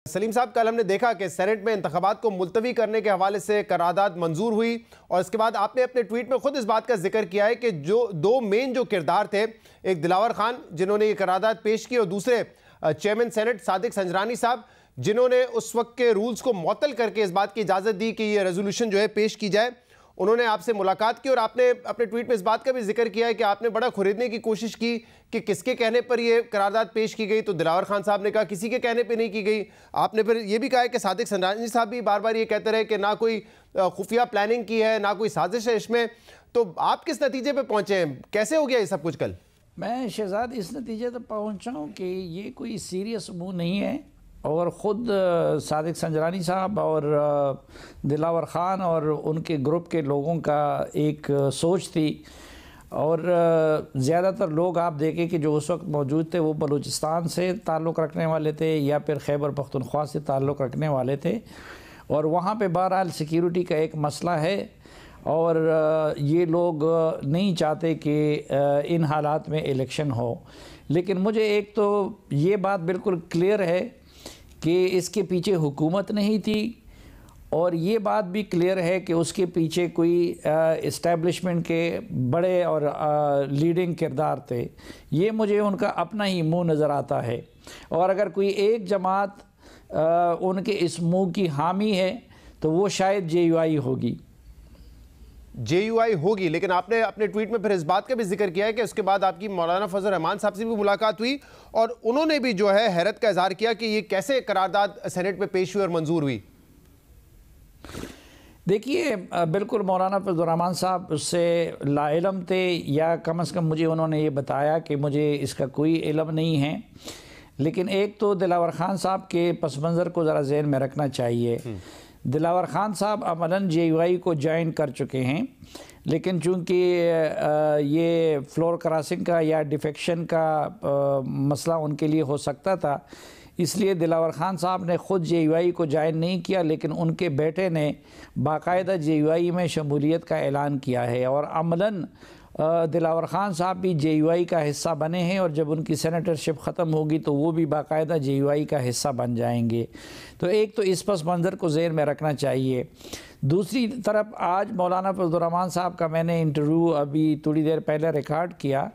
सलीम साहब, कल हमने देखा कि सेनेट में इंतखाबात को मुलतवी करने के हवाले से करारदाद मंजूर हुई और इसके बाद आपने अपने ट्वीट में खुद इस बात का जिक्र किया है कि जो दो मेन जो किरदार थे, एक दिलावर खान जिन्होंने ये करारदाद पेश की और दूसरे चेयरमैन सेनेट सादिक संजरानी साहब जिन्होंने उस वक्त के रूल्स को मुअत्तल करके इस बात की इजाज़त दी कि ये रेजोल्यूशन जो है पेश की जाए। उन्होंने आपसे मुलाकात की और आपने अपने ट्वीट में इस बात का भी जिक्र किया है कि आपने बड़ा खुरीदने की कोशिश की कि किसके कहने पर ये करारदाद पेश की गई। तो दिलावर खान साहब ने कहा किसी के कहने पे नहीं की गई। आपने फिर ये भी कहा है कि सादिक संजरानी साहब भी बार बार ये कहते रहे कि ना कोई खुफिया प्लानिंग की है, ना कोई साजिश है इसमें। तो आप किस नतीजे पर पहुँचे हैं, कैसे हो गया ये सब कुछ कल? मैं शहजाद इस नतीजे तक पहुँचा हूँ कि ये कोई सीरियस मूव नहीं है और ख़ुद सादिक संजरानी साहब और दिलावर ख़ान और उनके ग्रुप के लोगों का एक सोच थी और ज़्यादातर लोग आप देखें कि जो उस वक्त मौजूद थे वो बलूचिस्तान से ताल्लुक़ रखने वाले थे या फिर खैबर पख्तूनख्वा से ताल्लुक़ रखने वाले थे और वहाँ पे बहरहाल सिक्योरिटी का एक मसला है और ये लोग नहीं चाहते कि इन हालात में इलेक्शन हो। लेकिन मुझे एक तो ये बात बिल्कुल क्लियर है कि इसके पीछे हुकूमत नहीं थी और ये बात भी क्लियर है कि उसके पीछे कोई इस्टेब्लिशमेंट के बड़े और लीडिंग किरदार थे। ये मुझे उनका अपना ही मुंह नज़र आता है और अगर कोई एक जमात उनके इस मुंह की हामी है तो वो शायद JUI होगी। JUI होगी, लेकिन आपने अपने ट्वीट में फिर इस बात का भी जिक्र किया है कि उसके बाद आपकी मौलाना फजल रहमान साहब से भी मुलाकात हुई और उन्होंने भी जो है हैरत का इजहार किया कि ये कैसे करारदाद सेनेट में पेश हुई और मंजूर हुई। देखिए, बिल्कुल मौलाना फजल रहमान साहब उससे लाइलम थे या कम से कम मुझे उन्होंने ये बताया कि मुझे इसका कोई इल्म नहीं है। लेकिन एक तो दिलावर खान साहब के पस मंज़र को ज़रा ज़हन में रखना चाहिए। दिलावर खान साहब अमलन JUI को ज्वाइन कर चुके हैं, लेकिन चूंकि ये फ्लोर क्रॉसिंग का या डिफेक्शन का मसला उनके लिए हो सकता था, इसलिए दिलावर खान साहब ने ख़ुद JUI को ज्वाइन नहीं किया, लेकिन उनके बेटे ने बाकायदा JUI में शमूलियत का ऐलान किया है और अमलन दिलावर खान साहब भी JUI का हिस्सा बने हैं और जब उनकी सेनेटरशिप ख़त्म होगी तो वो भी बाकायदा JUI का हिस्सा बन जाएंगे। तो एक तो इस पस मंज़र को ज़हन में रखना चाहिए। दूसरी तरफ आज मौलाना फजल रहमान साहब का मैंने इंटरव्यू अभी थोड़ी देर पहले रिकॉर्ड किया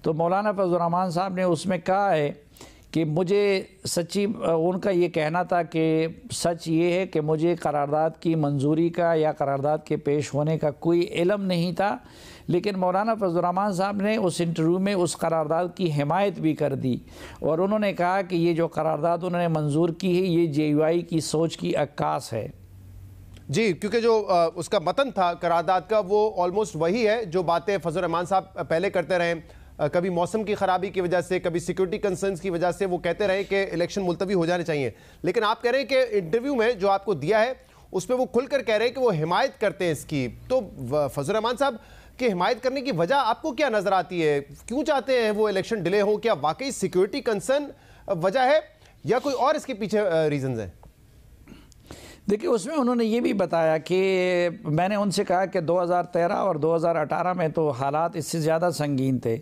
तो मौलाना फजल रहमान साहब ने उसमें कहा है कि मुझे सच्ची उनका ये कहना था कि सच ये है कि मुझे करारदाद की मंजूरी का या करारदाद के पेश होने का कोई इल्म नहीं था, लेकिन मौलाना फजल रहमान साहब ने उस इंटरव्यू में उस करारदाद की हिमायत भी कर दी और उन्होंने कहा कि ये जो करारदाद उन्होंने मंजूर की है ये JUI की सोच की अक्कास है। जी, क्योंकि जो उसका मतन था करारदाद का वो ऑलमोस्ट वही है जो बातें फजल रहमान साहब पहले करते रहे। कभी मौसम की ख़राबी की वजह से, कभी सिक्योरिटी कंसर्न्स की वजह से वो कहते रहे कि इलेक्शन मुलतवी हो जाने चाहिए। लेकिन आप कह रहे हैं कि इंटरव्यू में जो आपको दिया है उसमें वो खुलकर कह रहे हैं कि वो हिमायत करते हैं इसकी। तो फजल रहमान साहब की हिमायत करने की वजह आपको क्या नज़र आती है? क्यों चाहते हैं वो इलेक्शन डिले हो? क्या वाकई सिक्योरिटी कंसर्न वजह है या कोई और इसके पीछे रीज़न्स हैं? देखिए, उसमें उन्होंने ये भी बताया कि मैंने उनसे कहा कि 2013 और 2018 में तो हालात इससे ज़्यादा संगीन थे,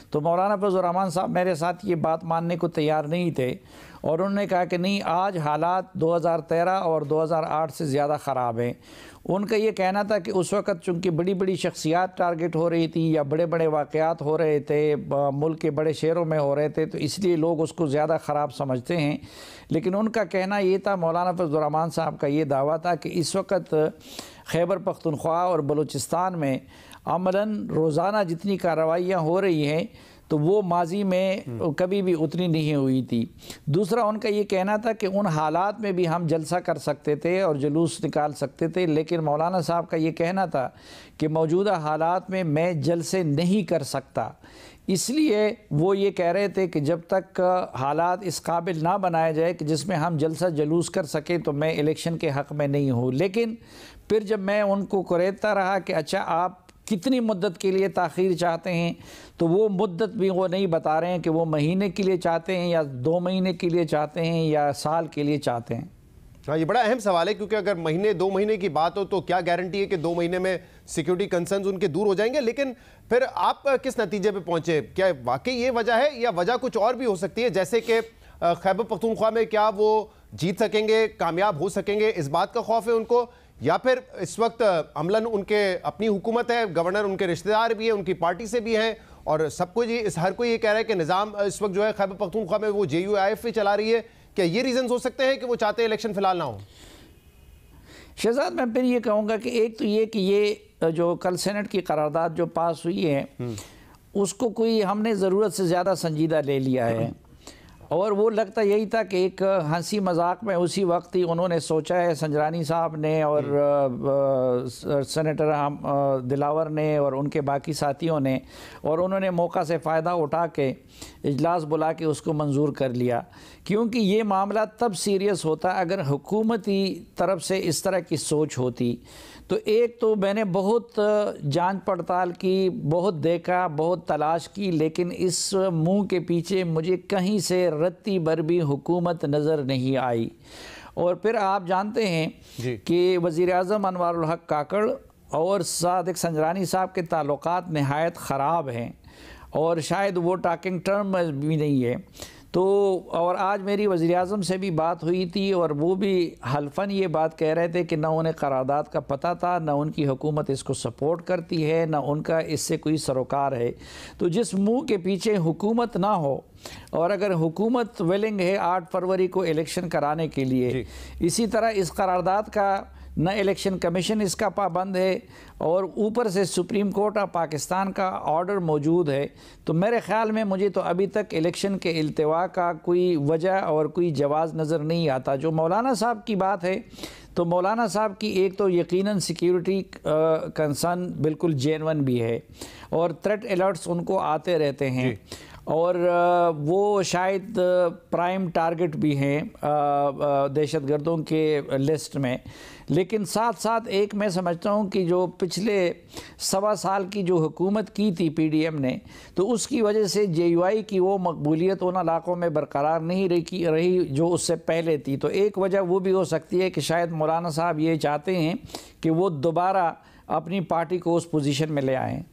तो मौलाना फजल रहमान साहब मेरे साथ ये बात मानने को तैयार नहीं थे और उन्होंने कहा कि नहीं, आज हालात 2013 और 2008 से ज़्यादा ख़राब हैं। उनका ये कहना था कि उस वक़्त चूँकि बड़ी बड़ी शख्सियात टारगेट हो रही थी या बड़े बड़े वाक़यात हो रहे थे, मुल्क के बड़े शहरों में हो रहे थे, तो इसलिए लोग उसको ज़्यादा ख़राब समझते हैं। लेकिन उनका कहना ये था, मौलाना फजल रहमान साहब का ये दावा था कि इस वक्त खैबर पख्तूनख्वा और बलूचिस्तान में अमलन रोज़ाना जितनी कार्रवाइयाँ हो रही हैं तो वो माजी में कभी भी उतनी नहीं हुई थी। दूसरा उनका ये कहना था कि उन हालात में भी हम जलसा कर सकते थे और जुलूस निकाल सकते थे, लेकिन मौलाना साहब का ये कहना था कि मौजूदा हालात में मैं जलसे नहीं कर सकता। इसलिए वो ये कह रहे थे कि जब तक हालात इस काबिल ना बनाया जाए कि जिसमें हम जलसा जुलूस कर सकें तो मैं इलेक्शन के हक़ में नहीं हूँ। लेकिन फिर जब मैं उनको कुरेदता रहा कि अच्छा आप कितनी मुद्दत के लिए ताख़ीर चाहते हैं, तो वो मुद्दत भी वो नहीं बता रहे हैं कि वो महीने के लिए चाहते हैं या 2 महीने के लिए चाहते हैं या साल के लिए चाहते हैं। हाँ, ये बड़ा अहम सवाल है क्योंकि अगर महीने 2 महीने की बात हो तो क्या गारंटी है कि 2 महीने में सिक्योरिटी कंसर्न्स उनके दूर हो जाएंगे। लेकिन फिर आप किस नतीजे पे पहुंचे? क्या वाकई ये वजह है या वजह कुछ और भी हो सकती है, जैसे कि खैबर पख्तूनख्वा में क्या वो जीत सकेंगे, कामयाब हो सकेंगे, इस बात का खौफ है उनको, या फिर इस वक्त अमलन उनके अपनी हुकूमत है, गवर्नर उनके रिश्तेदार भी हैं, उनकी पार्टी से भी हैं, और सबको हर कोई ये कह रहा है कि निज़ाम इस वक्त जो है खैबर पख्तूनख्वा में वो JUIF भी चला रही है। क्या ये रीजन हो सकते हैं कि वो चाहते हैं इलेक्शन फिलहाल ना हो? शहजाद, मैं फिर ये कहूँगा कि एक तो ये कि ये जो कल सेनेट की करारदाद जो पास हुई है उसको कोई हमने ज़रूरत से ज़्यादा संजीदा ले लिया है, और वो लगता यही था कि एक हंसी मजाक में उसी वक्त ही उन्होंने सोचा है, संजरानी साहब ने और सेनेटर दिलावर ने और उनके बाकी साथियों ने, और उन्होंने मौका से फ़ायदा उठा के इजलास बुला के उसको मंजूर कर लिया। क्योंकि ये मामला तब सीरियस होता अगर हुकूमती तरफ से इस तरह की सोच होती। तो एक तो मैंने बहुत जांच पड़ताल की, बहुत देखा, बहुत तलाश की, लेकिन इस मुंह के पीछे मुझे कहीं से रत्ती भर भी हुकूमत नज़र नहीं आई। और फिर आप जानते हैं कि वज़ीर आज़म अनवारुल हक काकड़ और सादिक संजरानी साहब के ताल्लुकात नहायत ख़राब हैं, और शायद वो टॉकिंग टर्म भी नहीं है। तो और आज मेरी वज़ीर-ए-आज़म से भी बात हुई थी, और वो भी हल्फन ये बात कह रहे थे कि ना उन्हें करारदाद का पता था, ना उनकी हुकूमत इसको सपोर्ट करती है, ना उनका इससे कोई सरोकार है। तो जिस मुंह के पीछे हुकूमत ना हो, और अगर हुकूमत विलिंग है 8 फरवरी को इलेक्शन कराने के लिए, इसी तरह इस करारदाद का न इलेक्शन कमीशन इसका पाबंद है, और ऊपर से सुप्रीम कोर्ट ऑफ पाकिस्तान का ऑर्डर मौजूद है, तो मेरे ख़्याल में मुझे तो अभी तक इलेक्शन के इल्तिवा का कोई वजह और कोई जवाज़ नज़र नहीं आता। जो मौलाना साहब की बात है, तो मौलाना साहब की एक तो यकीनन सिक्योरिटी कंसर्न बिल्कुल जेन्युइन भी है, और थ्रेट अलर्ट्स उनको आते रहते हैं, और वो शायद प्राइम टारगेट भी हैं दहशतगर्दों के लिस्ट में। लेकिन साथ साथ एक मैं समझता हूँ कि जो पिछले 1.25 साल की जो हुकूमत की थी PDM ने, तो उसकी वजह से JUI की वो मकबूलियत उन इलाकों में बरकरार नहीं रही जो उससे पहले थी। तो एक वजह वो भी हो सकती है कि शायद मौलाना साहब ये चाहते हैं कि वो दोबारा अपनी पार्टी को उस पोजीशन में ले आएँ।